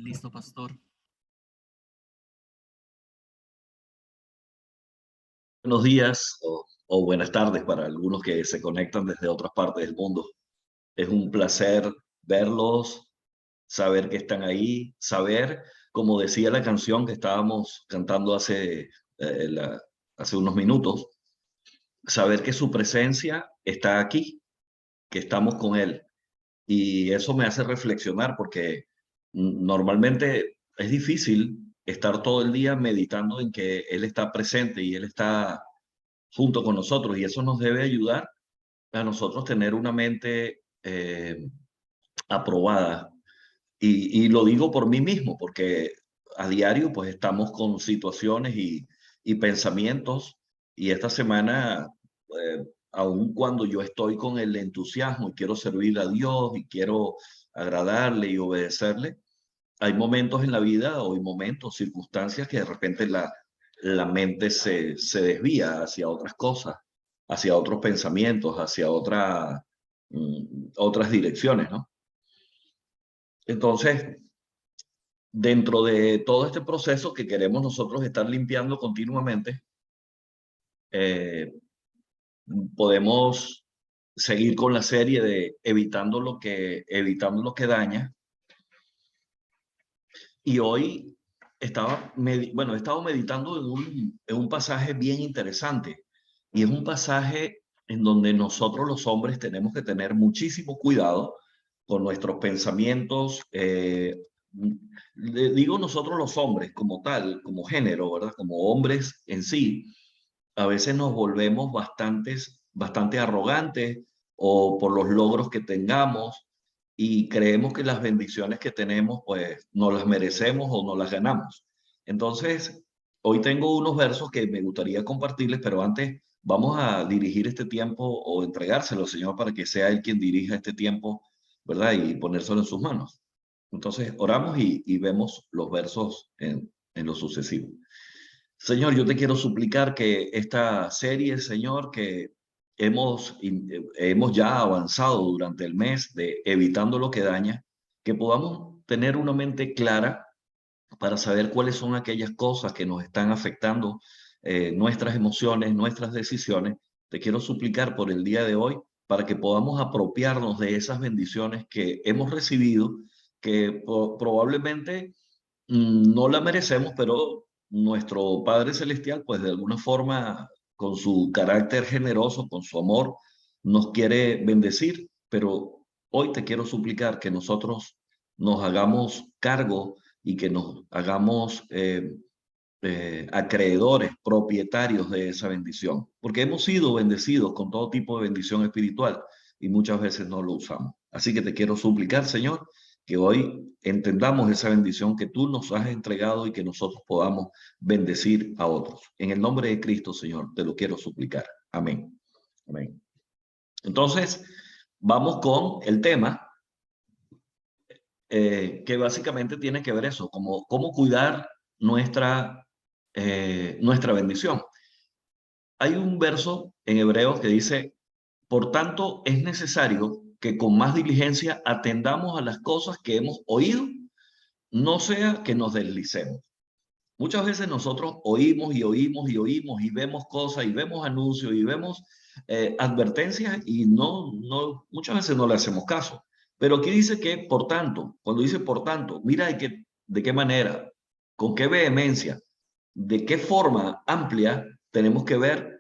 Listo, pastor. Buenos días o buenas tardes para algunos que se conectan desde otras partes del mundo. Es un placer verlos, saber que están ahí, saber, como decía la canción que estábamos cantando hace unos minutos, saber que su presencia está aquí, que estamos con él. Y eso me hace reflexionar porque normalmente es difícil estar todo el día meditando en que él está presente y él está junto con nosotros, y eso nos debe ayudar a nosotros tener una mente aprobada. Y lo digo por mí mismo, porque a diario pues estamos con situaciones y pensamientos, y esta semana, aun cuando yo estoy con el entusiasmo y quiero servir a Dios y quiero agradarle y obedecerle, hay momentos en la vida o hay momentos, circunstancias que de repente la mente se desvía hacia otras cosas, hacia otros pensamientos, hacia otras direcciones, ¿no? Entonces, dentro de todo este proceso que queremos nosotros estar limpiando continuamente, eh, podemos seguir con la serie de evitando lo que daña. Y hoy he estado meditando en un pasaje bien interesante, y es un pasaje en donde nosotros los hombres tenemos que tener muchísimo cuidado con nuestros pensamientos. Digo nosotros los hombres como tal, como género, ¿verdad? Como hombres en sí, a veces nos volvemos bastante arrogantes o por los logros que tengamos, y creemos que las bendiciones que tenemos, pues, no las merecemos o no las ganamos. Entonces, hoy tengo unos versos que me gustaría compartirles, pero antes vamos a dirigir este tiempo o entregárselo al Señor para que sea Él quien dirija este tiempo, ¿verdad? Y ponérselo en sus manos. Entonces, oramos y vemos los versos en lo sucesivo. Señor, yo te quiero suplicar que esta serie, Señor, que hemos ya avanzado durante el mes de evitando lo que daña, que podamos tener una mente clara para saber cuáles son aquellas cosas que nos están afectando, nuestras emociones, nuestras decisiones. Te quiero suplicar por el día de hoy para que podamos apropiarnos de esas bendiciones que hemos recibido, que probablemente no la merecemos, pero nuestro Padre Celestial, pues de alguna forma, con su carácter generoso, con su amor, nos quiere bendecir. Pero hoy te quiero suplicar que nosotros nos hagamos cargo y que nos hagamos acreedores, propietarios de esa bendición, porque hemos sido bendecidos con todo tipo de bendición espiritual y muchas veces no lo usamos. Así que te quiero suplicar, Señor, que hoy entendamos esa bendición que tú nos has entregado y que nosotros podamos bendecir a otros. En el nombre de Cristo, Señor, te lo quiero suplicar. Amén. Amén. Entonces, vamos con el tema que básicamente tiene que ver eso, como cómo cuidar nuestra bendición. Hay un verso en Hebreos que dice: por tanto, es necesario que con más diligencia atendamos a las cosas que hemos oído, no sea que nos deslicemos. Muchas veces nosotros oímos y oímos y oímos y vemos cosas y vemos anuncios y vemos advertencias, y muchas veces no le hacemos caso. Pero aquí dice que, por tanto, cuando dice por tanto, mira de qué manera, con qué vehemencia, de qué forma amplia tenemos que ver,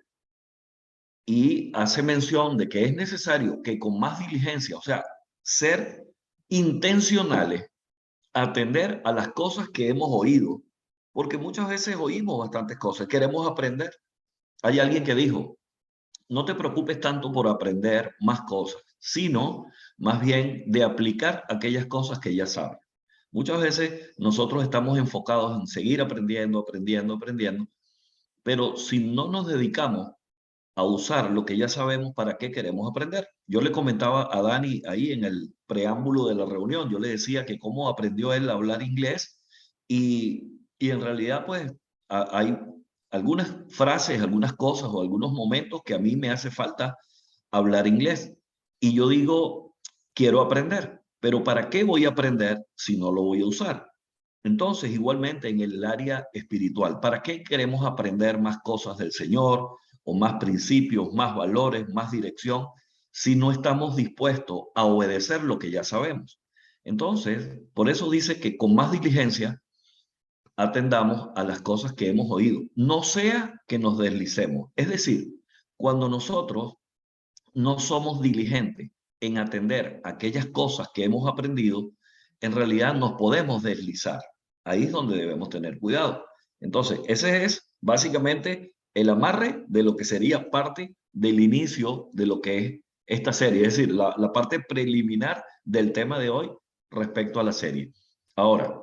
y hace mención de que es necesario que con más diligencia, o sea, ser intencionales, atender a las cosas que hemos oído, porque muchas veces oímos bastantes cosas, queremos aprender. Hay alguien que dijo: no te preocupes tanto por aprender más cosas, sino más bien de aplicar aquellas cosas que ya sabes. Muchas veces nosotros estamos enfocados en seguir aprendiendo, aprendiendo, aprendiendo, pero si no nos dedicamos a usar lo que ya sabemos, ¿para qué queremos aprender? Yo le comentaba a Dani ahí en el preámbulo de la reunión, yo le decía que cómo aprendió él a hablar inglés, y en realidad pues hay algunas frases, algunas cosas o algunos momentos que a mí me hace falta hablar inglés. Y yo digo, quiero aprender, pero ¿para qué voy a aprender si no lo voy a usar? Entonces, igualmente en el área espiritual, ¿para qué queremos aprender más cosas del Señor o más principios, más valores, más dirección, si no estamos dispuestos a obedecer lo que ya sabemos? Entonces, por eso dice que con más diligencia atendamos a las cosas que hemos oído, no sea que nos deslicemos. Es decir, cuando nosotros no somos diligentes en atender aquellas cosas que hemos aprendido, en realidad nos podemos deslizar. Ahí es donde debemos tener cuidado. Entonces, ese es básicamente el amarre de lo que sería parte del inicio de lo que es esta serie, es decir, la parte preliminar del tema de hoy respecto a la serie. Ahora,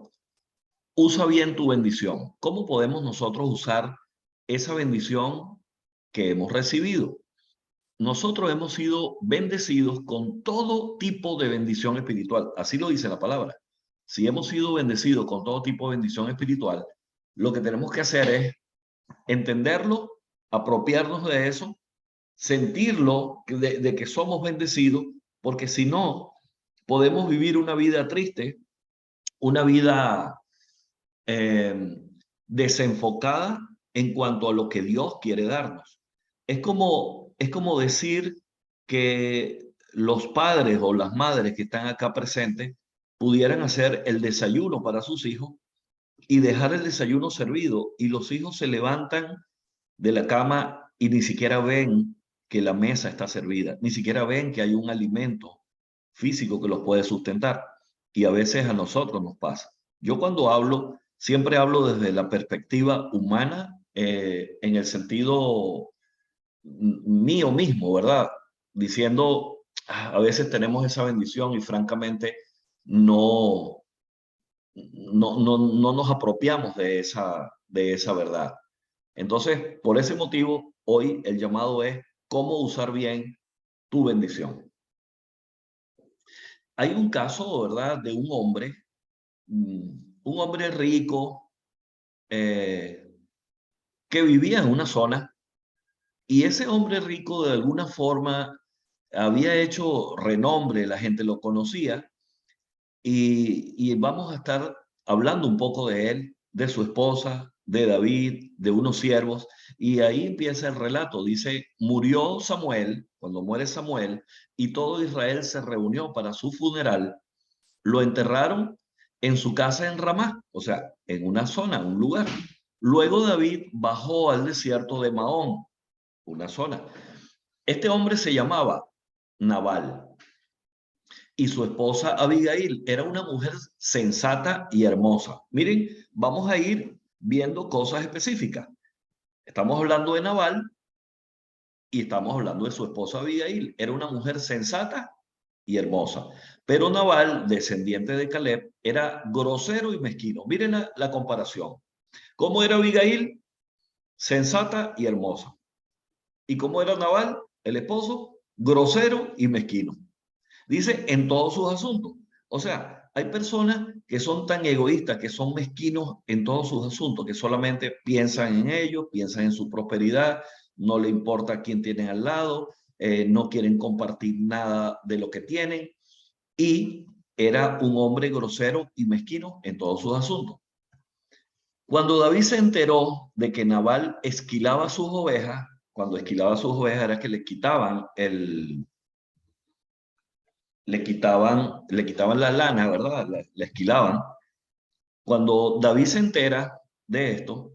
usa bien tu bendición. ¿Cómo podemos nosotros usar esa bendición que hemos recibido? Nosotros hemos sido bendecidos con todo tipo de bendición espiritual. Así lo dice la palabra. Si hemos sido bendecidos con todo tipo de bendición espiritual, lo que tenemos que hacer es entenderlo, apropiarnos de eso, sentirlo de que somos bendecidos, porque si no, podemos vivir una vida triste, una vida eh, desenfocada en cuanto a lo que Dios quiere darnos. Es como decir que los padres o las madres que están acá presentes pudieran hacer el desayuno para sus hijos y dejar el desayuno servido y los hijos se levantan de la cama y ni siquiera ven que la mesa está servida, ni siquiera ven que hay un alimento físico que los puede sustentar. Y a veces a nosotros nos pasa. Yo cuando hablo, siempre hablo desde la perspectiva humana, en el sentido mío mismo, ¿verdad? Diciendo, a veces tenemos esa bendición y francamente no, no nos apropiamos de esa verdad. Entonces, por ese motivo, hoy el llamado es cómo usar bien tu bendición. Hay un caso, ¿verdad?, de un hombre rico eh, que vivía en una zona y ese hombre rico de alguna forma había hecho renombre, la gente lo conocía y vamos a estar hablando un poco de él, de su esposa, de David, de unos siervos, y ahí empieza el relato. Dice, murió Samuel, cuando muere Samuel, y todo Israel se reunió para su funeral, lo enterraron en su casa en Ramá, o sea, en una zona, un lugar. Luego David bajó al desierto de Maón, una zona. Este hombre se llamaba Nabal y su esposa Abigail era una mujer sensata y hermosa. Miren, vamos a ir viendo cosas específicas. Estamos hablando de Nabal y estamos hablando de su esposa Abigail. Era una mujer sensata y hermosa. Pero Nabal, descendiente de Caleb, era grosero y mezquino. Miren la comparación. ¿Cómo era Abigail? Sensata y hermosa. ¿Y cómo era Nabal, el esposo? Grosero y mezquino. Dice en todos sus asuntos. O sea, hay personas que son tan egoístas, que son mezquinos en todos sus asuntos, que solamente piensan en ellos, piensan en su prosperidad, no le importa quién tienen al lado, no quieren compartir nada de lo que tienen. Y era un hombre grosero y mezquino en todos sus asuntos. Cuando David se enteró de que Nabal esquilaba sus ovejas, cuando esquilaba sus ovejas era que le quitaban la lana, ¿verdad? La esquilaban. Cuando David se entera de esto,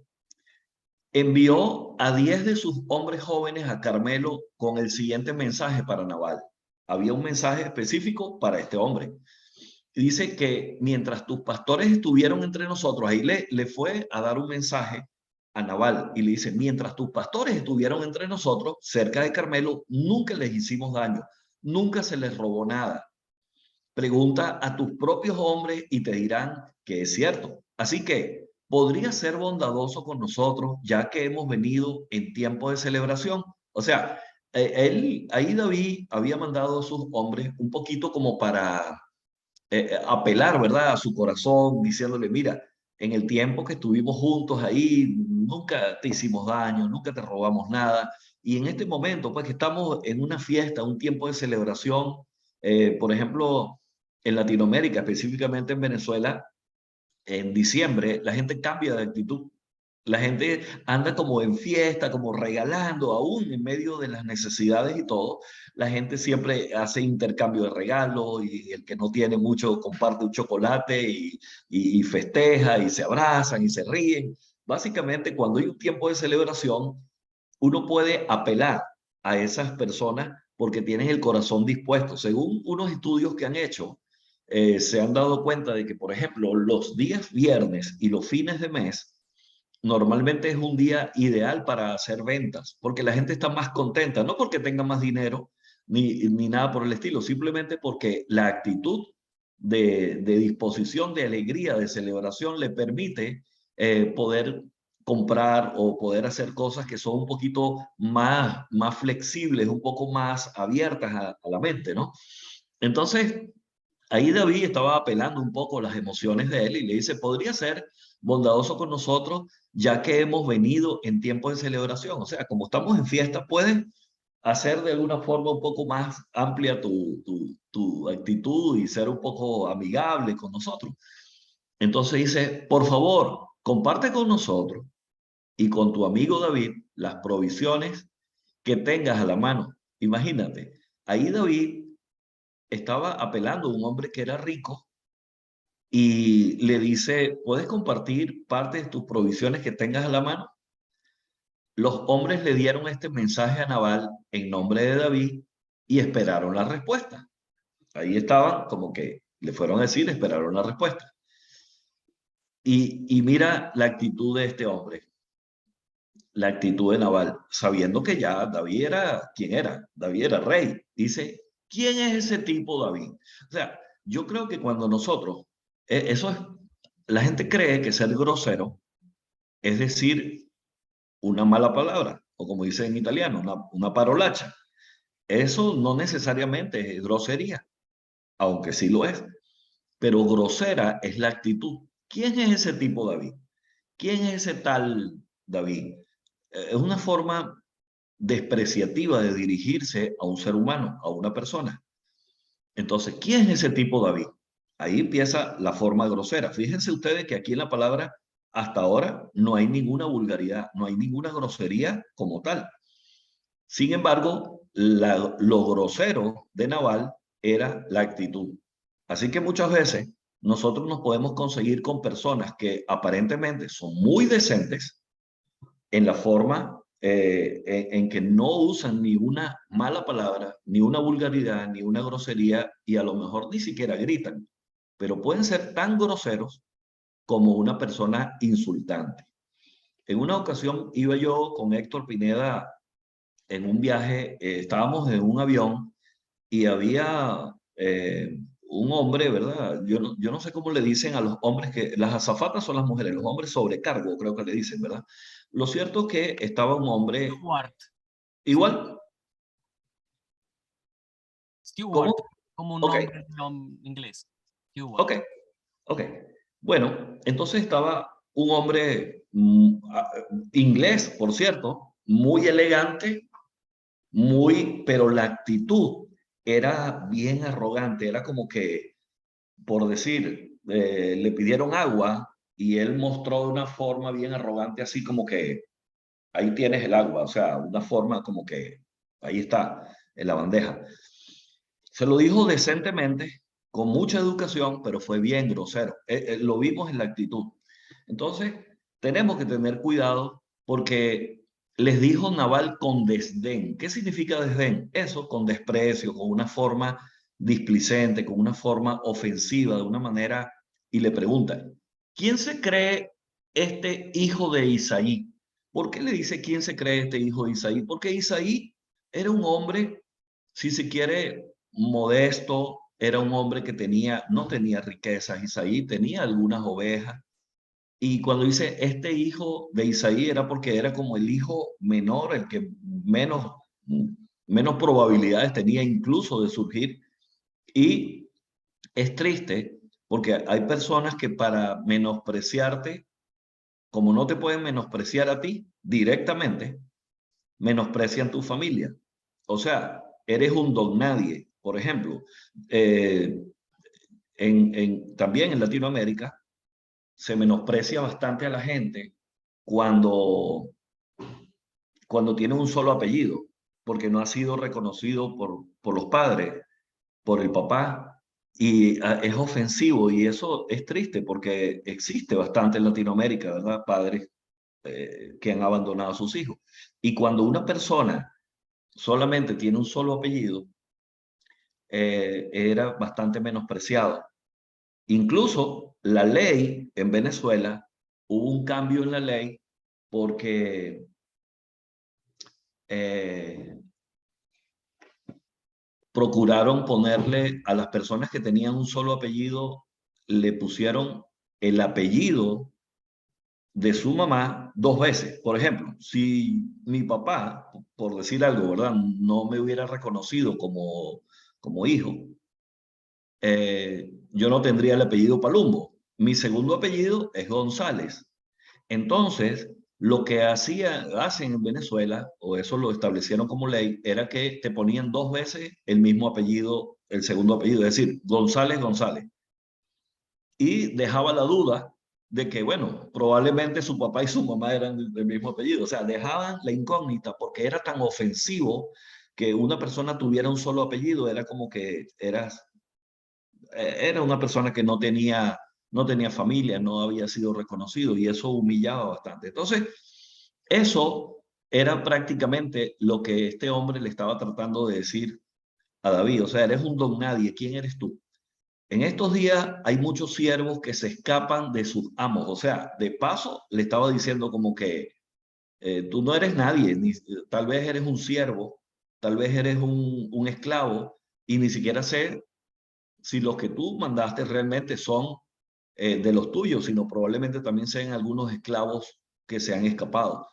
envió a 10 de sus hombres jóvenes a Carmelo con el siguiente mensaje para Nabal. Había un mensaje específico para este hombre. Y dice que mientras tus pastores estuvieron entre nosotros, ahí le fue a dar un mensaje a Nabal y le dice, mientras tus pastores estuvieron entre nosotros, cerca de Carmelo, nunca les hicimos daño, nunca se les robó nada. Pregunta a tus propios hombres y te dirán que es cierto. Así que podría ser bondadoso con nosotros, ya que hemos venido en tiempo de celebración. O sea, ahí David había mandado a sus hombres un poquito como para apelar, ¿verdad?, a su corazón, diciéndole, mira, en el tiempo que estuvimos juntos ahí, nunca te hicimos daño, nunca te robamos nada. Y en este momento, pues que estamos en una fiesta, un tiempo de celebración, por ejemplo, en Latinoamérica, específicamente en Venezuela, en diciembre, la gente cambia de actitud. La gente anda como en fiesta, como regalando, aún en medio de las necesidades y todo. La gente siempre hace intercambio de regalos y el que no tiene mucho comparte un chocolate y festeja y se abrazan y se ríen. Básicamente, cuando hay un tiempo de celebración, uno puede apelar a esas personas porque tienen el corazón dispuesto. Según unos estudios que han hecho, se han dado cuenta de que, por ejemplo, los días viernes y los fines de mes normalmente es un día ideal para hacer ventas, porque la gente está más contenta, no porque tenga más dinero ni nada por el estilo, simplemente porque la actitud de disposición, de alegría, de celebración le permite poder comprar o poder hacer cosas que son un poquito más flexibles, un poco más abiertas a la mente, ¿no? Entonces, ahí David estaba apelando un poco las emociones de él y le dice, podría ser bondadoso con nosotros ya que hemos venido en tiempo de celebración. O sea, como estamos en fiesta, puedes hacer de alguna forma un poco más amplia tu actitud y ser un poco amigable con nosotros. Entonces dice, por favor, comparte con nosotros y con tu amigo David las provisiones que tengas a la mano. Imagínate, ahí David estaba apelando a un hombre que era rico y le dice, ¿puedes compartir parte de tus provisiones que tengas a la mano? Los hombres le dieron este mensaje a Nabal en nombre de David y esperaron la respuesta. Ahí estaban como que le fueron a decir, esperaron la respuesta. Y mira la actitud de este hombre, la actitud de Nabal, sabiendo que ya David era quien era, David era rey. Dice, ¿quién es ese tipo David? O sea, yo creo que cuando nosotros, eso es, la gente cree que ser grosero es decir una mala palabra, o como dice en italiano, una parolacha. Eso no necesariamente es grosería, aunque sí lo es, pero grosera es la actitud. ¿Quién es ese tipo David? ¿Quién es ese tal David? Es una forma despreciativa de dirigirse a un ser humano, a una persona. Entonces, ¿quién es ese tipo David? Ahí empieza la forma grosera. Fíjense ustedes que aquí en la palabra, hasta ahora, no hay ninguna vulgaridad, no hay ninguna grosería como tal. Sin embargo, lo grosero de Naval era la actitud. Así que muchas veces nosotros nos podemos conseguir con personas que aparentemente son muy decentes en la forma en que no usan ni una mala palabra, ni una vulgaridad, ni una grosería, y a lo mejor ni siquiera gritan, pero pueden ser tan groseros como una persona insultante. En una ocasión iba yo con Héctor Pineda en un viaje, estábamos en un avión y había un hombre, ¿verdad? Yo no sé cómo le dicen a los hombres que las azafatas son las mujeres, los hombres sobrecargo, creo que le dicen, ¿verdad? Lo cierto es que estaba un hombre Stewart. igual. ¿Cómo? Stewart, como un Ok, nombre inglés. Stewart. ok, ok. Bueno, entonces estaba un hombre inglés, por cierto, muy elegante, pero la actitud era bien arrogante, era como que, por decir, le pidieron agua y él mostró de una forma bien arrogante, así como que ahí tienes el agua, o sea, una forma como que ahí está, en la bandeja. Se lo dijo decentemente, con mucha educación, pero fue bien grosero. Lo vimos en la actitud. Entonces, tenemos que tener cuidado porque les dijo Naval con desdén. ¿Qué significa desdén? Eso, con desprecio, con una forma displicente, con una forma ofensiva, de una manera, y le pregunta, ¿quién se cree este hijo de Isaí? ¿Por qué le dice quién se cree este hijo de Isaí? Porque Isaí era un hombre, si se quiere, modesto, era un hombre que no tenía riquezas. Isaí tenía algunas ovejas. Y cuando dice este hijo de Isaí era porque era como el hijo menor, el que menos probabilidades tenía incluso de surgir. Y es triste porque hay personas que para menospreciarte, como no te pueden menospreciar a ti directamente, menosprecian tu familia. O sea, eres un don nadie. Por ejemplo, también en Latinoamérica se menosprecia bastante a la gente cuando, cuando tiene un solo apellido, porque no ha sido reconocido por los padres, por el papá, y es ofensivo, y eso es triste porque existe bastante en Latinoamérica, ¿verdad? Padres que han abandonado a sus hijos. Y cuando una persona solamente tiene un solo apellido, era bastante menospreciado. Incluso la ley en Venezuela, hubo un cambio en la ley porque eh, procuraron ponerle a las personas que tenían un solo apellido, le pusieron el apellido de su mamá dos veces. Por ejemplo, si mi papá, por decir algo, ¿verdad? No me hubiera reconocido como hijo, yo no tendría el apellido Palumbo. Mi segundo apellido es González. Entonces, lo que hacen en Venezuela, o eso lo establecieron como ley, era que te ponían dos veces el mismo apellido, el segundo apellido, es decir, González González. Y dejaba la duda de que, bueno, probablemente su papá y su mamá eran del mismo apellido. O sea, dejaban la incógnita porque era tan ofensivo que una persona tuviera un solo apellido, era como que era una persona que no tenía familia, no había sido reconocido y eso humillaba bastante. Entonces, eso era prácticamente lo que este hombre le estaba tratando de decir a David. O sea, eres un don nadie, ¿quién eres tú? En estos días hay muchos siervos que se escapan de sus amos. O sea, de paso le estaba diciendo como que tú no eres nadie, tal vez eres un siervo, tal vez eres un esclavo y ni siquiera sé si los que tú mandaste realmente son de los tuyos, sino probablemente también sean algunos esclavos que se han escapado.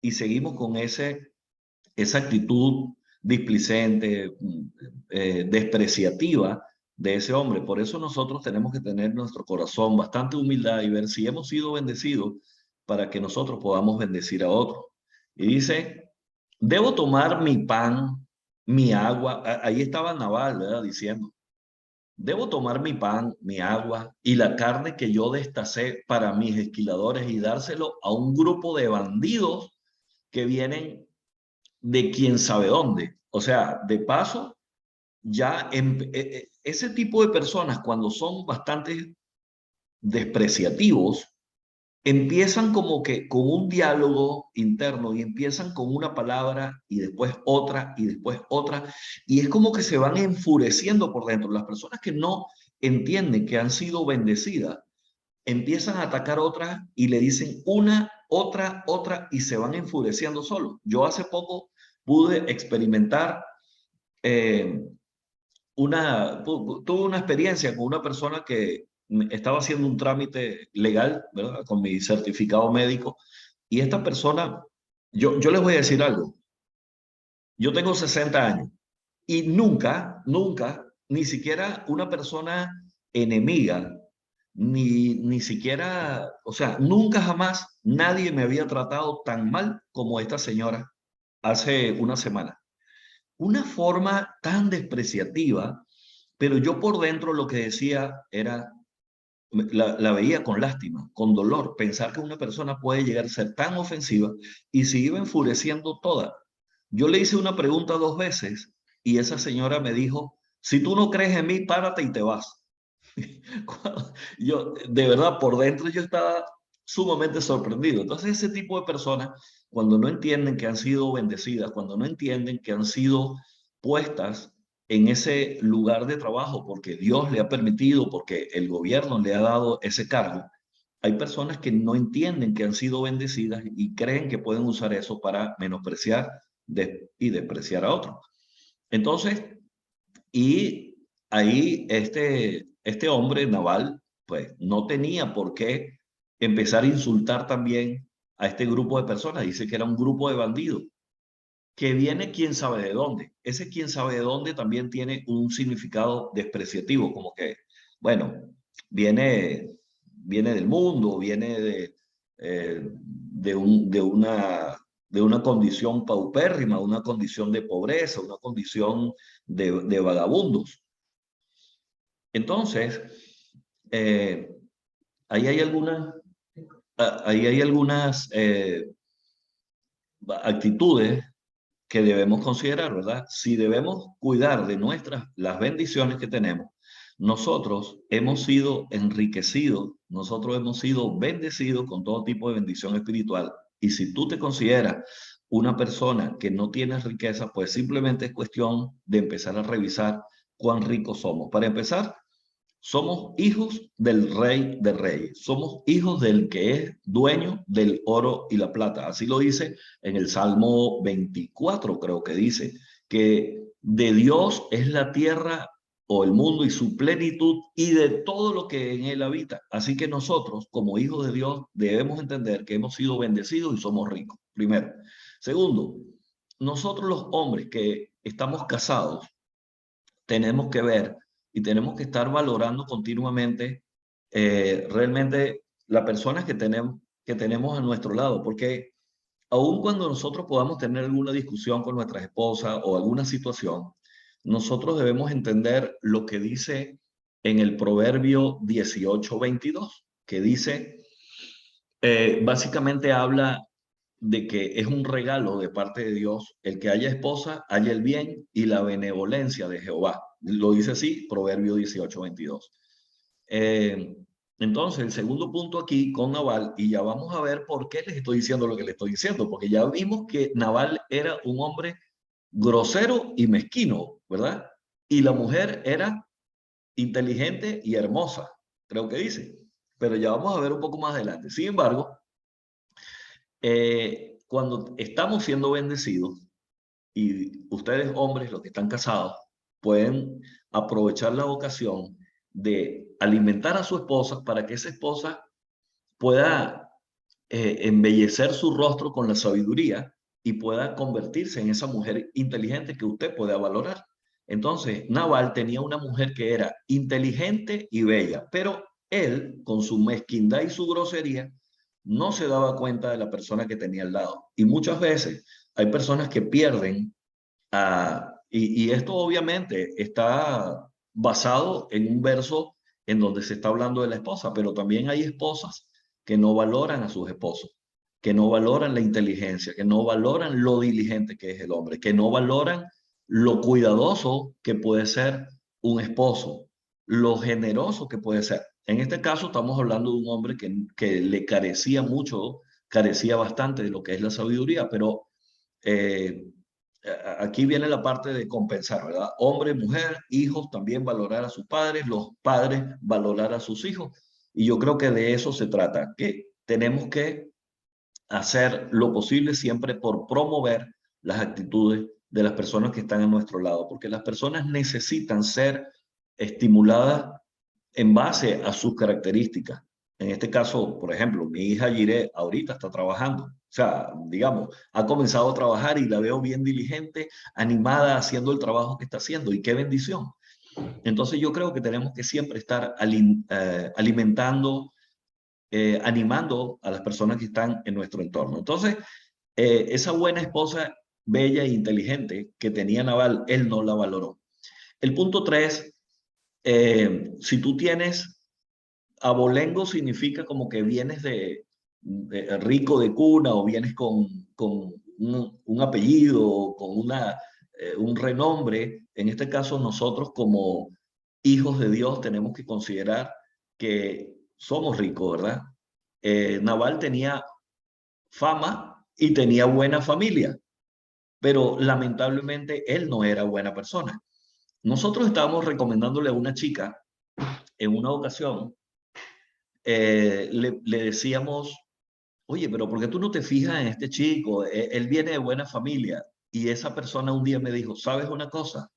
Y seguimos con esa actitud displicente, despreciativa de ese hombre. Por eso nosotros tenemos que tener nuestro corazón bastante humildad y ver si hemos sido bendecidos para que nosotros podamos bendecir a otros. Y dice, debo tomar mi pan, mi agua. Ahí estaba Naval, ¿verdad? Diciendo, debo tomar mi pan, mi agua y la carne que yo destacé para mis esquiladores y dárselo a un grupo de bandidos que vienen de quién sabe dónde. O sea, de paso, ya ese tipo de personas, cuando son bastante despreciativos, empiezan como que con un diálogo interno y empiezan con una palabra y después otra y después otra. Y es como que se van enfureciendo por dentro. Las personas que no entienden que han sido bendecidas, empiezan a atacar otras y le dicen una, otra y se van enfureciendo solos. Yo hace poco pude experimentar eh, tuve una experiencia con una persona que estaba haciendo un trámite legal, ¿verdad? Con mi certificado médico. Y esta persona, yo les voy a decir algo. Yo tengo 60 años y nunca, ni siquiera una persona enemiga, ni siquiera, o sea, nunca jamás nadie me había tratado tan mal como esta señora hace una semana. Una forma tan despreciativa, pero yo por dentro lo que decía era, la veía con lástima, con dolor, pensar que una persona puede llegar a ser tan ofensiva y se iba enfureciendo toda. Yo le hice una pregunta dos veces y esa señora me dijo, si tú no crees en mí, párate y te vas. Yo, de verdad, por dentro yo estaba sumamente sorprendido. Entonces, ese tipo de personas, cuando no entienden que han sido bendecidas, cuando no entienden que han sido puestas en ese lugar de trabajo porque Dios le ha permitido, porque el gobierno le ha dado ese cargo, hay personas que no entienden que han sido bendecidas y creen que pueden usar eso para menospreciar y despreciar a otros. Entonces, y ahí este hombre naval, pues no tenía por qué empezar a insultar también a este grupo de personas. Dice que era un grupo de bandidos, que viene quién sabe de dónde. Ese quién sabe de dónde también tiene un significado despreciativo, como que, bueno, viene del mundo, viene de una condición paupérrima, una condición de pobreza, una condición de vagabundos. Entonces, eh, ahí hay algunas, ahí hay algunas actitudes que debemos considerar, ¿verdad? Si debemos cuidar de las bendiciones que tenemos, nosotros hemos sido enriquecidos, nosotros hemos sido bendecidos con todo tipo de bendición espiritual. Y si tú te consideras una persona que no tiene riqueza, pues simplemente es cuestión de empezar a revisar cuán ricos somos. Para empezar, somos hijos del Rey de Reyes, somos hijos del que es dueño del oro y la plata. Así lo dice en el Salmo 24, creo que dice, que de Dios es la tierra o el mundo y su plenitud y de todo lo que en él habita. Así que nosotros, como hijos de Dios, debemos entender que hemos sido bendecidos y somos ricos, primero. Segundo, nosotros los hombres que estamos casados, tenemos que ver y tenemos que estar valorando continuamente realmente las personas que tenemos a nuestro lado, porque aun cuando nosotros podamos tener alguna discusión con nuestra esposa o alguna situación, nosotros debemos entender lo que dice en el Proverbio 18:22, que dice, básicamente habla de que es un regalo de parte de Dios el que haya esposa, haya el bien y la benevolencia de Jehová. Lo dice así, Proverbio 18:22. Eh, entonces, el segundo punto aquí con Nabal, y ya vamos a ver por qué les estoy diciendo lo que les estoy diciendo, porque ya vimos que Nabal era un hombre grosero y mezquino, ¿verdad? Y la mujer era inteligente y hermosa, creo que dice. Pero ya vamos a ver un poco más adelante. Sin embargo, cuando estamos siendo bendecidos, y ustedes hombres, los que están casados, pueden aprovechar la ocasión de alimentar a su esposa para que esa esposa pueda embellecer su rostro con la sabiduría y pueda convertirse en esa mujer inteligente que usted pueda valorar. Entonces, Nabal tenía una mujer que era inteligente y bella, pero él, con su mezquindad y su grosería, no se daba cuenta de la persona que tenía al lado. Y muchas veces hay personas que pierden, y esto obviamente está basado en un verso en donde se está hablando de la esposa, pero también hay esposas que no valoran a sus esposos, que no valoran la inteligencia, que no valoran lo diligente que es el hombre, que no valoran lo cuidadoso que puede ser un esposo, lo generoso que puede ser. En este caso estamos hablando de un hombre que le carecía mucho, carecía bastante de lo que es la sabiduría, pero eh, aquí viene la parte de compensar, ¿verdad? Hombre, mujer, hijos, también valorar a sus padres, los padres valorar a sus hijos. Y yo creo que de eso se trata, que tenemos que hacer lo posible siempre por promover las actitudes de las personas que están a nuestro lado, porque las personas necesitan ser estimuladas en base a sus características. En este caso, por ejemplo, mi hija Yire ahorita está trabajando. O sea, digamos, ha comenzado a trabajar y la veo bien diligente, animada, haciendo el trabajo que está haciendo. Y qué bendición. Entonces yo creo que tenemos que siempre estar alimentando, animando a las personas que están en nuestro entorno. Entonces, esa buena esposa, bella e inteligente que tenía Naval, él no la valoró. El punto 3, si tú tienes abolengo, significa como que vienes de rico de cuna o vienes con un apellido, con un renombre. En este caso, nosotros como hijos de Dios tenemos que considerar que somos ricos, ¿verdad? Naval tenía fama y tenía buena familia, pero lamentablemente él no era buena persona. Nosotros estábamos recomendándole a una chica en una ocasión, le decíamos, oye, pero ¿por qué tú no te fijas en este chico? Él viene de buena familia. Y esa persona un día me dijo, ¿sabes una cosa?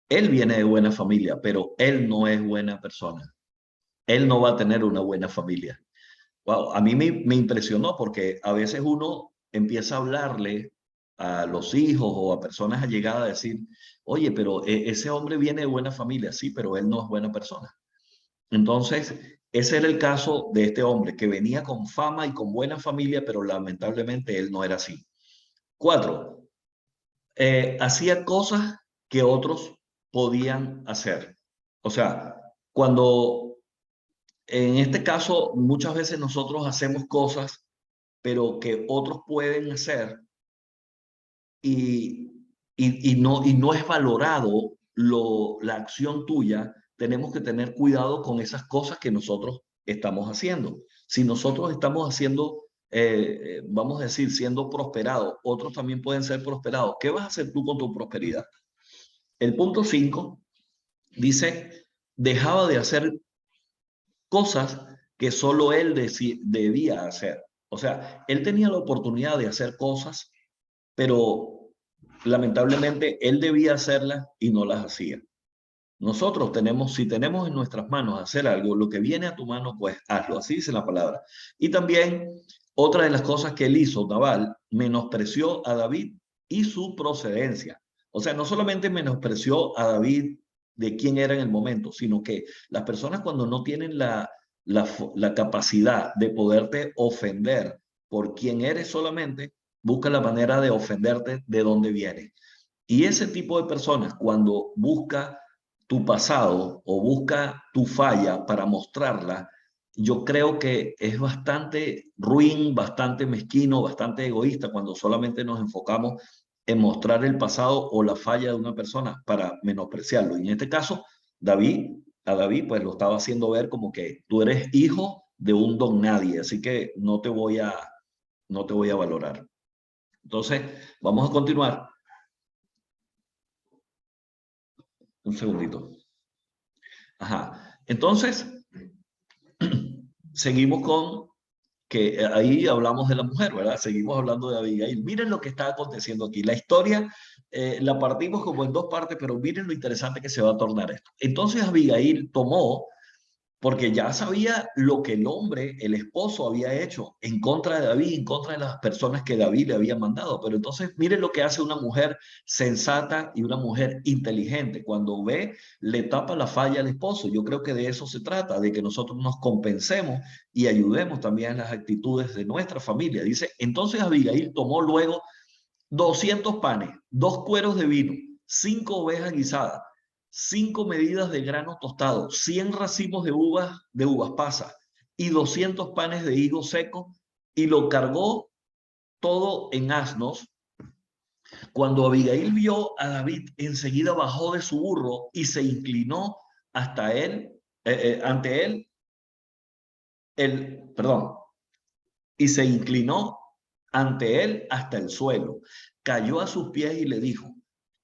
Él viene de buena familia, pero él no es buena persona. Él no va a tener una buena familia. Wow, a mí me impresionó porque a veces uno empieza a hablarle a los hijos o a personas allegadas a decir, oye, pero ese hombre viene de buena familia, sí, pero él no es buena persona. Entonces, ese era el caso de este hombre que venía con fama y con buena familia, pero lamentablemente él no era así. 4, hacía cosas que otros podían hacer. O sea, cuando En este caso, muchas veces nosotros hacemos cosas, pero que otros pueden hacer y, y no es valorado la acción tuya. Tenemos que tener cuidado con esas cosas que nosotros estamos haciendo. Si nosotros estamos haciendo, vamos a decir, siendo prosperados, otros también pueden ser prosperados. ¿Qué vas a hacer tú con tu prosperidad? El punto 5 dice, dejaba de hacer cosas que solo él debía hacer. O sea, él tenía la oportunidad de hacer cosas, pero lamentablemente él debía hacerlas y no las hacía. Nosotros tenemos, si tenemos en nuestras manos hacer algo, lo que viene a tu mano, pues hazlo. Así dice la palabra. Y también otra de las cosas que él hizo, Nabal, menospreció a David y su procedencia. O sea, no solamente menospreció a David de quién era en el momento, sino que las personas cuando no tienen la capacidad de poderte ofender por quién eres solamente, buscan la manera de ofenderte de dónde vienes. Y ese tipo de personas, cuando busca tu pasado o busca tu falla para mostrarla, yo creo que es bastante ruin, bastante mezquino, bastante egoísta cuando solamente nos enfocamos en mostrar el pasado o la falla de una persona para menospreciarlo. Y en este caso, a David, pues lo estaba haciendo ver como que tú eres hijo de un don nadie, así que no te voy a valorar. Entonces, vamos a continuar. Un segundito. Ajá. Entonces, seguimos con que ahí hablamos de la mujer, ¿verdad? Seguimos hablando de Abigail. Miren lo que está aconteciendo aquí. La historia la partimos como en dos partes, pero miren lo interesante que se va a tornar esto. Entonces Abigail tomó, porque ya sabía lo que el hombre, el esposo, había hecho en contra de David, en contra de las personas que David le había mandado. Pero entonces, miren lo que hace una mujer sensata y una mujer inteligente. Cuando ve, le tapa la falla al esposo. Yo creo que de eso se trata, de que nosotros nos compensemos y ayudemos también en las actitudes de nuestra familia. Dice, entonces Abigail tomó luego 200 panes, 2 cueros de vino, 5 ovejas guisadas, 5 medidas de grano tostado, 100 racimos de uvas pasas y 200 panes de higo seco, y lo cargó todo en asnos. Cuando Abigail vio a David, enseguida bajó de su burro y se inclinó hasta él, ante él, perdón, y se inclinó ante él hasta el suelo. Cayó a sus pies y le dijo,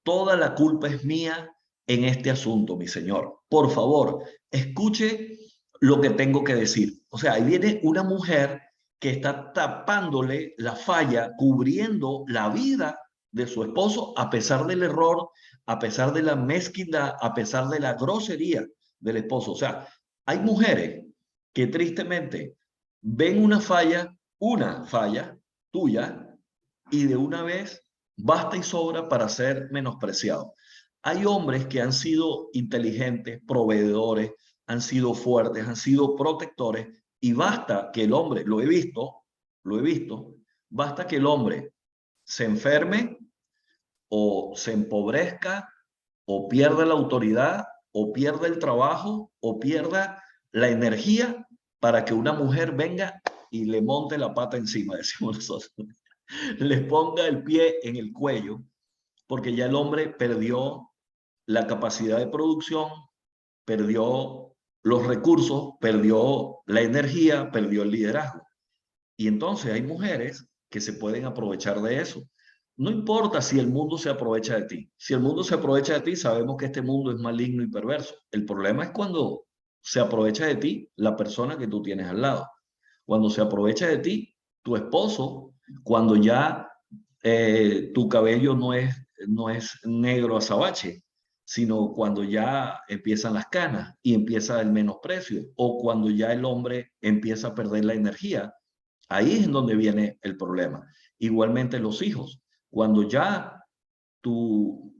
toda la culpa es mía en este asunto, mi señor. Por favor, escuche lo que tengo que decir. O sea, ahí viene una mujer que está tapándole la falla, cubriendo la vida de su esposo, a pesar del error, a pesar de la mezquindad, a pesar de la grosería del esposo. O sea, hay mujeres que tristemente ven una falla tuya, y de una vez basta y sobra para ser menospreciado. Hay hombres que han sido inteligentes, proveedores, han sido fuertes, han sido protectores, y basta que el hombre, lo he visto, basta que el hombre se enferme o se empobrezca o pierda la autoridad o pierda el trabajo o pierda la energía para que una mujer venga y le monte la pata encima, decimos nosotros, le ponga el pie en el cuello, porque ya el hombre perdió la capacidad de producción, perdió los recursos, perdió la energía, perdió el liderazgo. Y entonces hay mujeres que se pueden aprovechar de eso. No importa si el mundo se aprovecha de ti. Si el mundo se aprovecha de ti, sabemos que este mundo es maligno y perverso. El problema es cuando se aprovecha de ti la persona que tú tienes al lado. Cuando se aprovecha de ti tu esposo, cuando ya tu cabello no es negro azabache, sino cuando ya empiezan las canas y empieza el menosprecio, o cuando ya el hombre empieza a perder la energía. Ahí es en donde viene el problema. Igualmente los hijos. Cuando ya tu,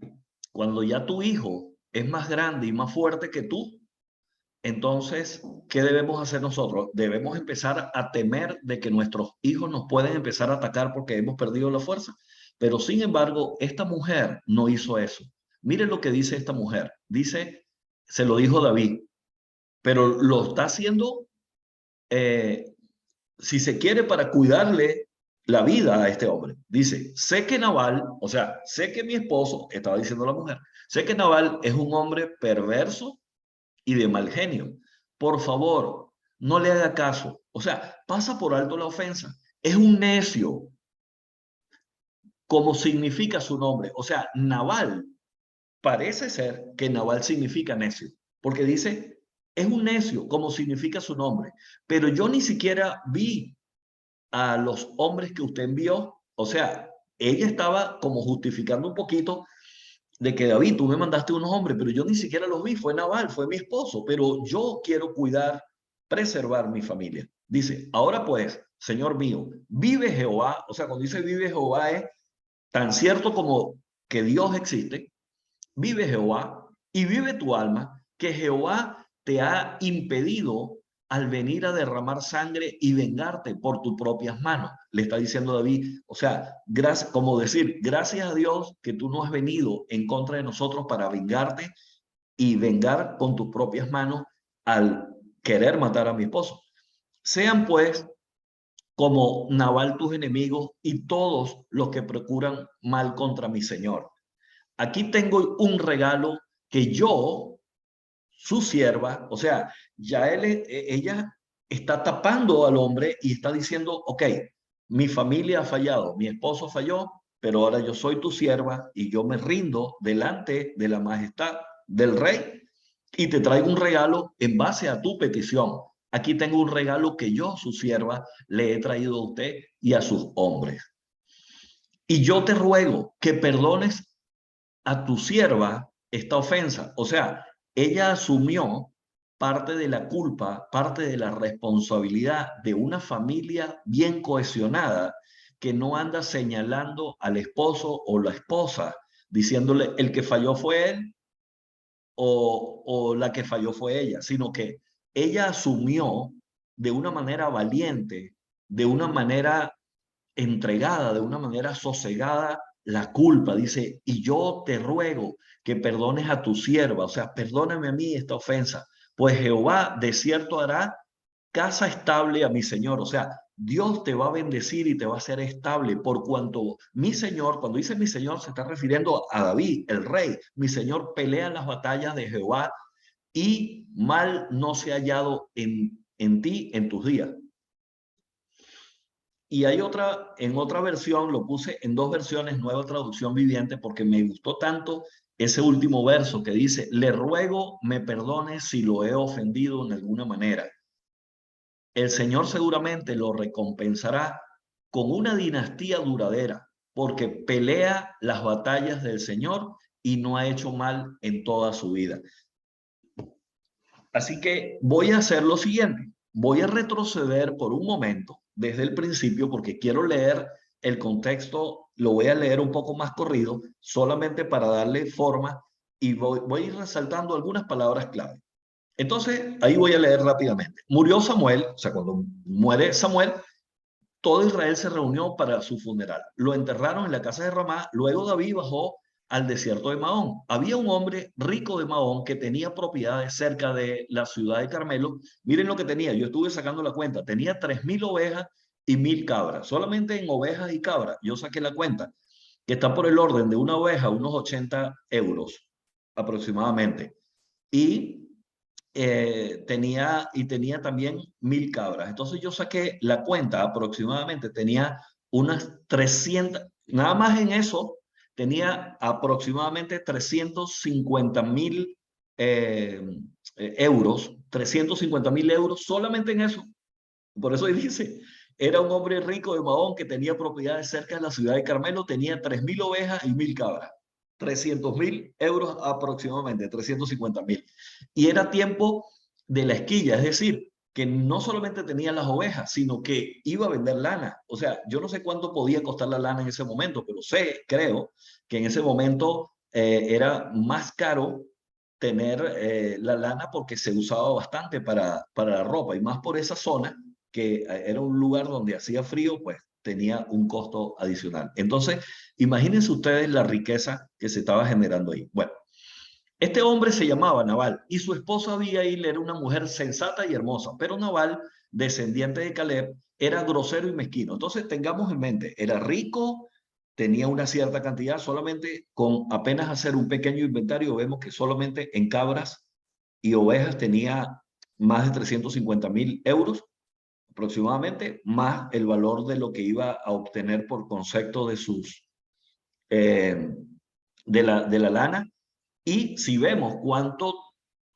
cuando ya tu hijo es más grande y más fuerte que tú, entonces, ¿qué debemos hacer nosotros? Debemos empezar a temer de que nuestros hijos nos pueden empezar a atacar porque hemos perdido la fuerza. Pero sin embargo, esta mujer no hizo eso. Miren lo que dice esta mujer. Dice, se lo dijo David, pero lo está haciendo si se quiere, para cuidarle la vida a este hombre. Dice, sé que Nabal, o sea, sé que mi esposo, estaba diciendo la mujer, sé que Nabal es un hombre perverso y de mal genio. Por favor, no le haga caso. O sea, pasa por alto la ofensa. Es un necio, como significa su nombre. O sea, Nabal, parece ser que Nabal significa necio, porque dice, es un necio, como significa su nombre. Pero yo ni siquiera vi a los hombres que usted envió. O sea, ella estaba como justificando un poquito de que David, tú me mandaste unos hombres, pero yo ni siquiera los vi, fue Nabal, fue mi esposo, pero yo quiero cuidar, preservar mi familia. Dice, ahora pues, Señor mío, vive Jehová. O sea, cuando dice vive Jehová es tan cierto como que Dios existe. Vive Jehová y vive tu alma, que Jehová te ha impedido al venir a derramar sangre y vengarte por tus propias manos. Le está diciendo David, o sea, gracias, como decir, gracias a Dios que tú no has venido en contra de nosotros para vengarte y vengar con tus propias manos al querer matar a mi esposo. Sean pues como Nabal tus enemigos y todos los que procuran mal contra mi Señor. Aquí tengo un regalo que yo, su sierva, o sea, ya ella está tapando al hombre y está diciendo, ok, mi familia ha fallado, mi esposo falló, pero ahora yo soy tu sierva y yo me rindo delante de la majestad del rey y te traigo un regalo en base a tu petición. Aquí tengo un regalo que yo, su sierva, le he traído a usted y a sus hombres. Y yo te ruego que perdones a tu sierva esta ofensa. O sea, ella asumió parte de la culpa, parte de la responsabilidad de una familia bien cohesionada que no anda señalando al esposo o la esposa diciéndole el que falló fue él o la que falló fue ella, sino que ella asumió de una manera valiente, de una manera entregada, de una manera sosegada la culpa. Dice, y yo te ruego que perdones a tu sierva, o sea, perdóname a mí esta ofensa, pues Jehová de cierto hará casa estable a mi Señor. O sea, Dios te va a bendecir y te va a hacer estable por cuanto mi Señor, cuando dice mi Señor, se está refiriendo a David, el rey. Mi Señor pelea en las batallas de Jehová y mal no se ha hallado en ti en tus días. Y hay otra, en otra versión, lo puse en dos versiones, nueva traducción viviente, porque me gustó tanto ese último verso que dice, le ruego me perdone si lo he ofendido en alguna manera. El Señor seguramente lo recompensará con una dinastía duradera, porque pelea las batallas del Señor y no ha hecho mal en toda su vida. Así que voy a hacer lo siguiente. Voy a retroceder por un momento desde el principio porque quiero leer el contexto, lo voy a leer un poco más corrido, solamente para darle forma y voy a ir resaltando algunas palabras clave. Entonces, ahí voy a leer rápidamente. Murió Samuel, o sea, cuando muere Samuel, todo Israel se reunió para su funeral. Lo enterraron en la casa de Ramá. Luego David bajó al desierto de Mahón. Había un hombre rico de Mahón que tenía propiedades cerca de la ciudad de Carmelo. Miren lo que tenía. Yo estuve sacando la cuenta. Tenía 3.000 ovejas y 1.000 cabras. Solamente en ovejas y cabras, yo saqué la cuenta, que está por el orden de una oveja, unos 80 euros aproximadamente. Y tenía también 1.000 cabras. Entonces yo saqué la cuenta aproximadamente, tenía unas 300, nada más en eso, tenía aproximadamente 350.000 euros, 350.000 euros solamente en eso. Por eso dice, era un hombre rico de Mahón que tenía propiedades cerca de la ciudad de Carmelo, tenía 3.000 ovejas y 1.000 cabras. 300.000 euros aproximadamente, 350.000. Y era tiempo de la esquilla, es decir, que no solamente tenía las ovejas, sino que iba a vender lana. O sea, yo no sé cuánto podía costar la lana en ese momento, pero creo que en ese momento era más caro tener la lana porque se usaba bastante para la ropa y más por esa zona que era un lugar donde hacía frío, pues tenía un costo adicional. Entonces, imagínense ustedes la riqueza que se estaba generando ahí. Bueno, Este hombre se llamaba Nabal y su esposa Abigail era una mujer sensata y hermosa, pero Nabal, descendiente de Caleb, era grosero y mezquino. Entonces tengamos en mente, era rico, tenía una cierta cantidad, solamente con apenas hacer un pequeño inventario vemos que solamente en cabras y ovejas tenía más de 350.000 euros aproximadamente, más el valor de lo que iba a obtener por concepto de sus eh, de la lana. Y si vemos cuánto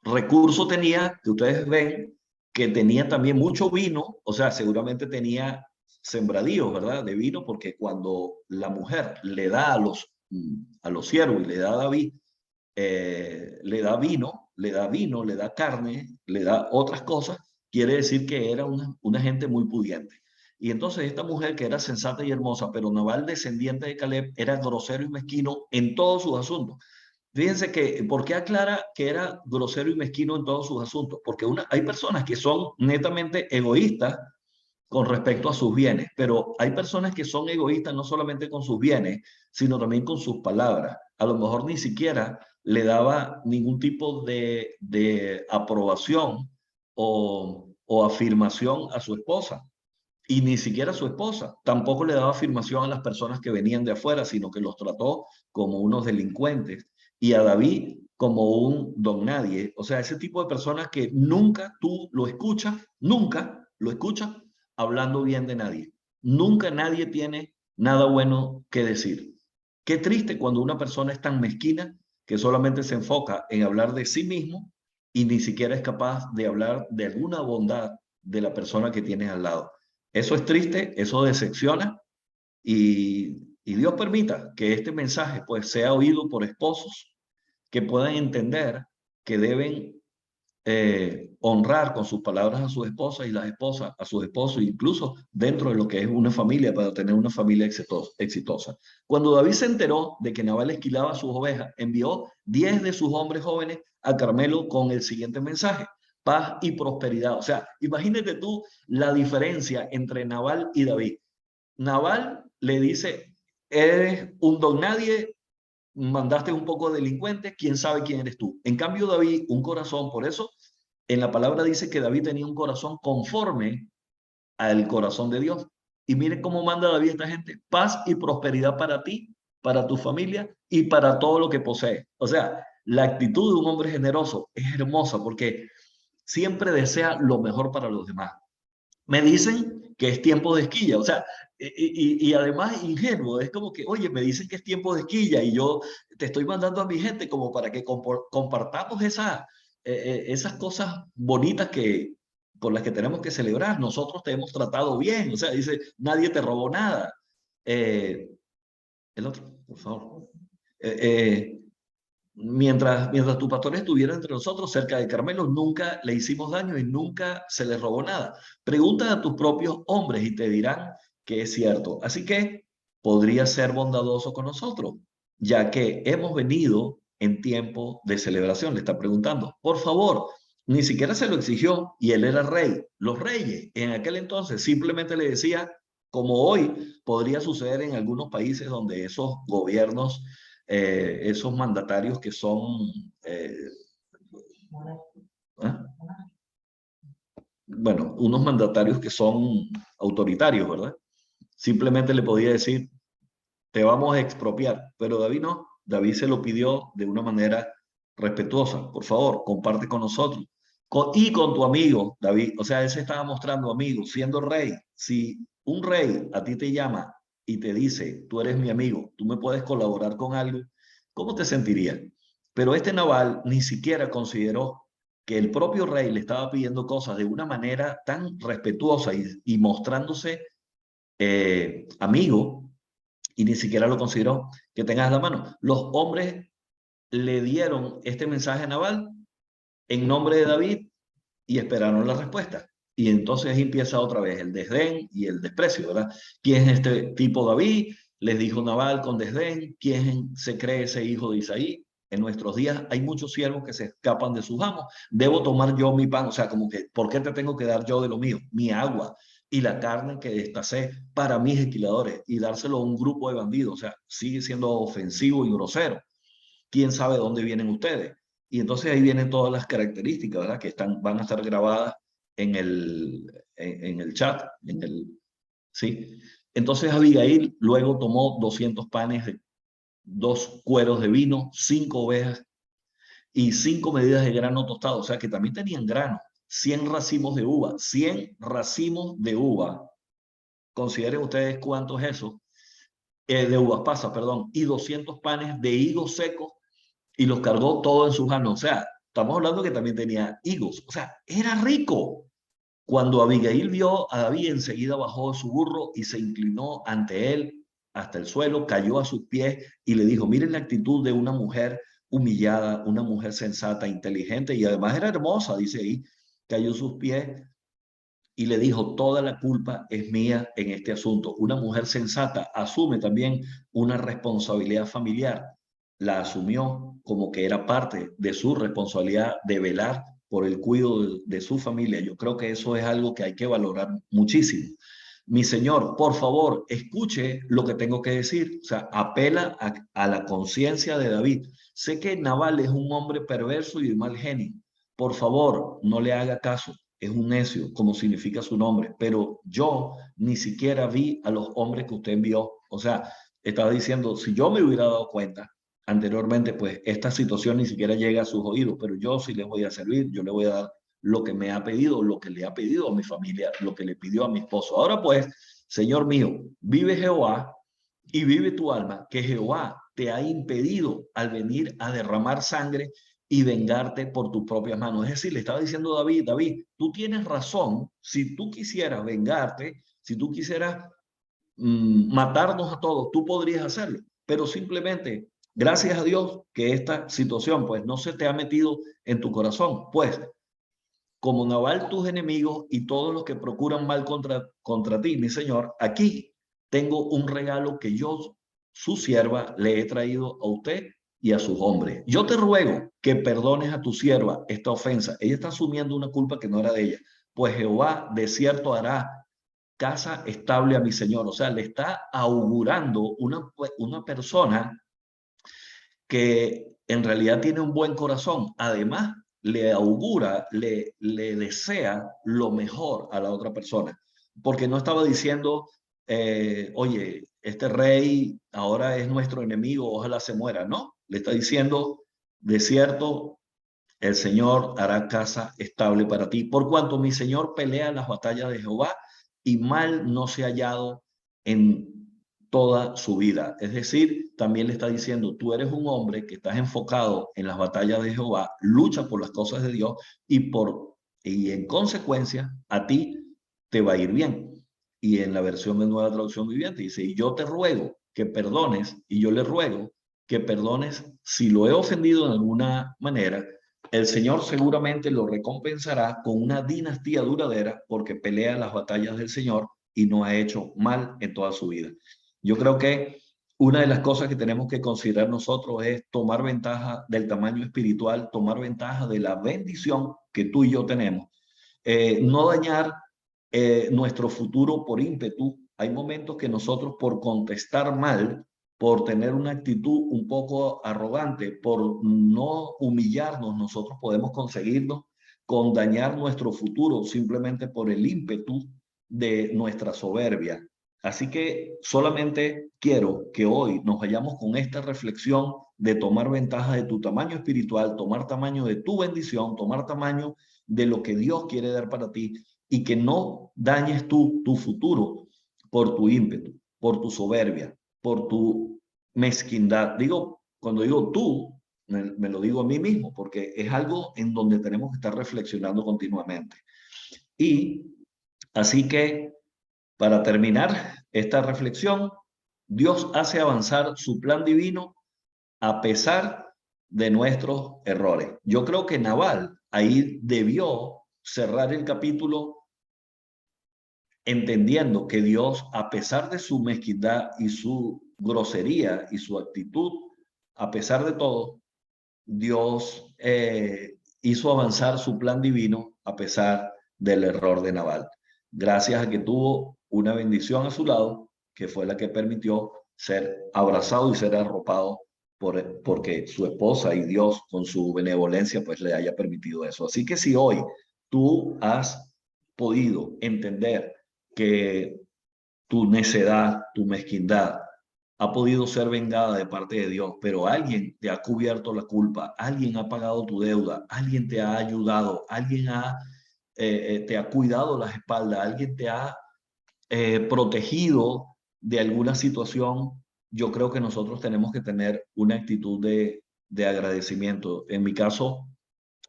recurso tenía, que ustedes ven que tenía también mucho vino, o sea, seguramente tenía sembradíos, ¿verdad? De vino, porque cuando la mujer le da a los siervos y le da a David, le da vino, le da vino, le da carne, le da otras cosas, quiere decir que era una gente muy pudiente. Y entonces esta mujer que era sensata y hermosa, pero Nabal, descendiente de Caleb, era grosero y mezquino en todos sus asuntos. Fíjense que, ¿por qué aclara que era grosero y mezquino en todos sus asuntos? Porque hay personas que son netamente egoístas con respecto a sus bienes, pero hay personas que son egoístas no solamente con sus bienes, sino también con sus palabras. A lo mejor ni siquiera le daba ningún tipo de aprobación o afirmación a su esposa. Y ni siquiera a su esposa. Tampoco le daba afirmación a las personas que venían de afuera, sino que los trató como unos delincuentes. Y a David como un don nadie. O sea, ese tipo de personas que nunca tú lo escuchas, nunca lo escuchas hablando bien de nadie. Nunca nadie tiene nada bueno que decir. Qué triste cuando una persona es tan mezquina que solamente se enfoca en hablar de sí mismo y ni siquiera es capaz de hablar de alguna bondad de la persona que tienes al lado. Eso es triste, eso decepciona y Dios permita que este mensaje pues sea oído por esposos que puedan entender que deben honrar con sus palabras a sus esposas y las esposas a sus esposos, incluso dentro de lo que es una familia, para tener una familia exitosa. Cuando David se enteró de que Nabal esquilaba sus ovejas, envió 10 de sus hombres jóvenes a Carmelo con el siguiente mensaje: paz y prosperidad. O sea, imagínate tú la diferencia entre Nabal y David. Nabal le dice, eres un don nadie, mandaste un poco de delincuente, quién sabe quién eres tú. En cambio, David, un corazón, por eso en la palabra dice que David tenía un corazón conforme al corazón de Dios. Y miren cómo manda David a esta gente: paz y prosperidad para ti, para tu familia y para todo lo que posee. O sea, la actitud de un hombre generoso es hermosa porque siempre desea lo mejor para los demás. Me dicen que es tiempo de esquilla, o sea, y además ingenuo, es como que, oye, me dicen que es tiempo de esquilla y yo te estoy mandando a mi gente como para que compartamos esas cosas bonitas por las que tenemos que celebrar. Nosotros te hemos tratado bien, o sea, dice, nadie te robó nada. Eh, el otro, por favor. Eh, eh, mientras tu pastor estuviera entre nosotros, cerca de Carmelo, nunca le hicimos daño y nunca se le robó nada. Pregunta a tus propios hombres y te dirán que es cierto. Así que podría ser bondadoso con nosotros, ya que hemos venido en tiempo de celebración. Le está preguntando, por favor. Ni siquiera se lo exigió y él era rey. Los reyes en aquel entonces simplemente le decía, como hoy podría suceder en algunos países donde esos gobiernos, esos mandatarios que son, ¿ah? Bueno, unos mandatarios que son autoritarios, ¿verdad? Simplemente le podía decir, te vamos a expropiar, pero David no. David se lo pidió de una manera respetuosa. Por favor, comparte con nosotros y con tu amigo, David. O sea, él se estaba mostrando amigo, siendo rey. Si un rey a ti te llama y te dice, tú eres mi amigo, tú me puedes colaborar con algo, ¿cómo te sentirías? Pero este Nabal ni siquiera consideró que el propio rey le estaba pidiendo cosas de una manera tan respetuosa y mostrándose amigo, y ni siquiera lo consideró que tengas la mano. Los hombres le dieron este mensaje a Nabal en nombre de David y esperaron la respuesta. Y entonces empieza otra vez el desdén y el desprecio, ¿verdad? ¿Quién es este tipo David? Les dijo Nabal con desdén. ¿Quién se cree ese hijo de Isaí? En nuestros días hay muchos siervos que se escapan de sus amos. Debo tomar yo mi pan, o sea, como que, ¿por qué te tengo que dar yo de lo mío? Mi agua y la carne que destacé para mis esquiladores y dárselo a un grupo de bandidos. O sea, sigue siendo ofensivo y grosero. ¿Quién sabe dónde vienen ustedes? Y entonces ahí vienen todas las características, ¿verdad? Que van a estar grabadas en el chat, ¿sí? Entonces Abigail luego tomó 200 panes, 2 cueros de vino, 5 ovejas y 5 medidas de grano tostado, o sea que también tenían grano, 100 racimos de uva, 100 racimos de uva. Consideren ustedes cuánto es eso, de uvas pasas, perdón, y 200 panes de higos secos y los cargó todo en sus manos. O sea, estamos hablando que también tenía higos, o sea, era rico. Cuando Abigail vio a David, enseguida bajó de su burro y se inclinó ante él hasta el suelo, cayó a sus pies y le dijo, miren la actitud de una mujer humillada, una mujer sensata, inteligente y además era hermosa, dice ahí, cayó a sus pies y le dijo, toda la culpa es mía en este asunto. Una mujer sensata asume también una responsabilidad familiar. La asumió como que era parte de su responsabilidad de velar por el cuidado de su familia. Yo creo que eso es algo que hay que valorar muchísimo. Mi señor, por favor, escuche lo que tengo que decir. O sea, apela a la conciencia de David. Sé que Nabal es un hombre perverso y de mal genio. Por favor, no le haga caso. Es un necio, como significa su nombre, pero yo ni siquiera vi a los hombres que usted envió. O sea, estaba diciendo, si yo me hubiera dado cuenta anteriormente, pues esta situación ni siquiera llega a sus oídos, pero yo sí les voy a servir, yo le voy a dar lo que me ha pedido, lo que le ha pedido a mi familia, lo que le pidió a mi esposo. Ahora pues, Señor mío, vive Jehová y vive tu alma, que Jehová te ha impedido al venir a derramar sangre y vengarte por tus propias manos. Es decir, le estaba diciendo a David, David, tú tienes razón, si tú quisieras vengarte, si tú quisieras matarnos a todos, tú podrías hacerlo, pero simplemente, gracias a Dios que esta situación pues no se te ha metido en tu corazón, pues como Nabal tus enemigos y todos los que procuran mal contra ti, mi señor, aquí tengo un regalo que yo, su sierva, le he traído a usted y a sus hombres. Yo te ruego que perdones a tu sierva esta ofensa. Ella está asumiendo una culpa que no era de ella. Pues Jehová de cierto hará casa estable a mi señor. O sea, le está augurando una persona que en realidad tiene un buen corazón. Además, le augura, le desea lo mejor a la otra persona. Porque no estaba diciendo, oye, este rey ahora es nuestro enemigo, ojalá se muera. No, le está diciendo, de cierto, el Señor hará casa estable para ti. Por cuanto mi Señor pelea las batallas de Jehová y mal no se ha hallado en toda su vida. Es decir, también le está diciendo, tú eres un hombre que estás enfocado en las batallas de Jehová, lucha por las cosas de Dios y en consecuencia a ti te va a ir bien. Y en la versión de Nueva Traducción Viviente dice, y yo te ruego que perdones, y yo le ruego que perdones si lo he ofendido en alguna manera, el Señor seguramente lo recompensará con una dinastía duradera porque pelea las batallas del Señor y no ha hecho mal en toda su vida. Yo creo que una de las cosas que tenemos que considerar nosotros es tomar ventaja del tamaño espiritual, tomar ventaja de la bendición que tú y yo tenemos. No dañar nuestro futuro por ímpetu. Hay momentos que nosotros por contestar mal, por tener una actitud un poco arrogante, por no humillarnos, nosotros podemos conseguirnos con dañar nuestro futuro simplemente por el ímpetu de nuestra soberbia. Así que solamente quiero que hoy nos vayamos con esta reflexión de tomar ventaja de tu tamaño espiritual, tomar tamaño de tu bendición, tomar tamaño de lo que Dios quiere dar para ti y que no dañes tú tu futuro por tu ímpetu, por tu soberbia, por tu mezquindad. Digo, cuando digo tú, me lo digo a mí mismo, porque es algo en donde tenemos que estar reflexionando continuamente. Y así que, para terminar esta reflexión, Dios hace avanzar su plan divino a pesar de nuestros errores. Yo creo que Nabal ahí debió cerrar el capítulo entendiendo que Dios, a pesar de su mezquindad y su grosería y su actitud, a pesar de todo, Dios hizo avanzar su plan divino a pesar del error de Nabal. Gracias a que tuvo una bendición a su lado, que fue la que permitió ser abrazado y ser arropado porque su esposa y Dios con su benevolencia pues le haya permitido eso. Así que si hoy tú has podido entender que tu necedad, tu mezquindad ha podido ser vengada de parte de Dios, pero alguien te ha cubierto la culpa, alguien ha pagado tu deuda, alguien te ha ayudado, te ha cuidado las espaldas, alguien te ha protegido de alguna situación, yo creo que nosotros tenemos que tener una actitud de agradecimiento. En mi caso,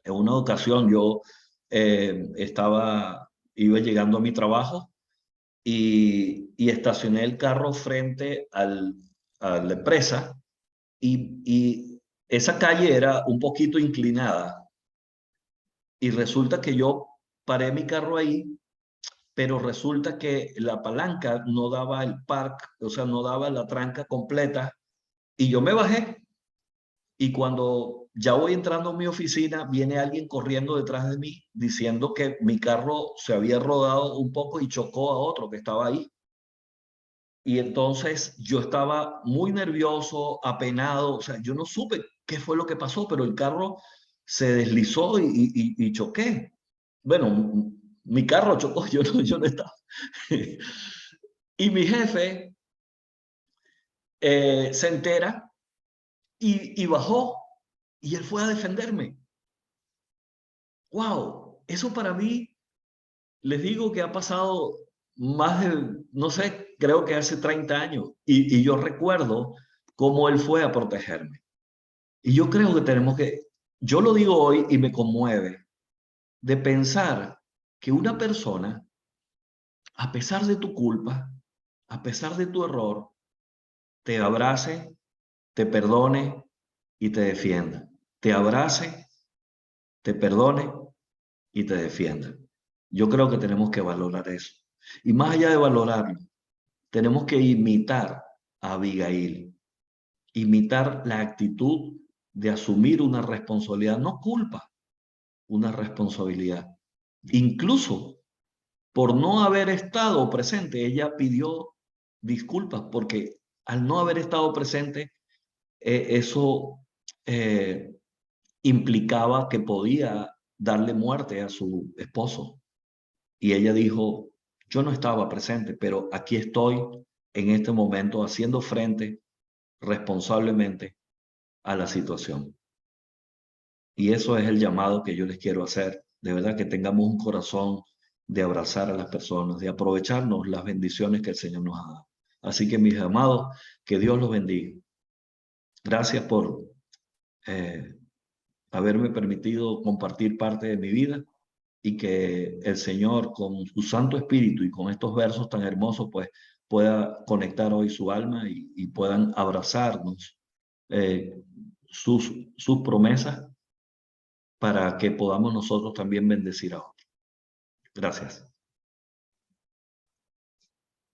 en una ocasión yo iba llegando a mi trabajo y estacioné el carro frente a la empresa y esa calle era un poquito inclinada y resulta que yo paré mi carro ahí, pero resulta que la palanca no daba el park, o sea, no daba la tranca completa y yo me bajé y cuando ya voy entrando a mi oficina, viene alguien corriendo detrás de mí diciendo que mi carro se había rodado un poco y chocó a otro que estaba ahí. Y entonces yo estaba muy nervioso, apenado, o sea, yo no supe qué fue lo que pasó, pero el carro se deslizó y choqué. Bueno, mi carro chocó, yo no estaba. Y mi jefe se entera y bajó y él fue a defenderme. ¡Wow! Eso para mí, les digo que ha pasado más de, no sé, creo que hace 30 años. Y yo recuerdo cómo él fue a protegerme. Y yo creo que yo lo digo hoy y me conmueve, de pensar que una persona, a pesar de tu culpa, a pesar de tu error, te abrace, te perdone y te defienda. Te abrace, te perdone y te defienda. Yo creo que tenemos que valorar eso. Y más allá de valorarlo, tenemos que imitar a Abigail, imitar la actitud de asumir una responsabilidad, no culpa, una responsabilidad. Incluso por no haber estado presente, ella pidió disculpas porque al no haber estado presente, eso eh, implicaba que podía darle muerte a su esposo. Y ella dijo, yo no estaba presente, pero aquí estoy en este momento haciendo frente responsablemente a la situación. Y eso es el llamado que yo les quiero hacer. De verdad que tengamos un corazón de abrazar a las personas, de aprovecharnos las bendiciones que el Señor nos ha dado. Así que mis amados, que Dios los bendiga. Gracias por haberme permitido compartir parte de mi vida y que el Señor con su Santo Espíritu y con estos versos tan hermosos pues pueda conectar hoy su alma y puedan abrazarnos eh, sus promesas para que podamos nosotros también bendecir a otros. Gracias.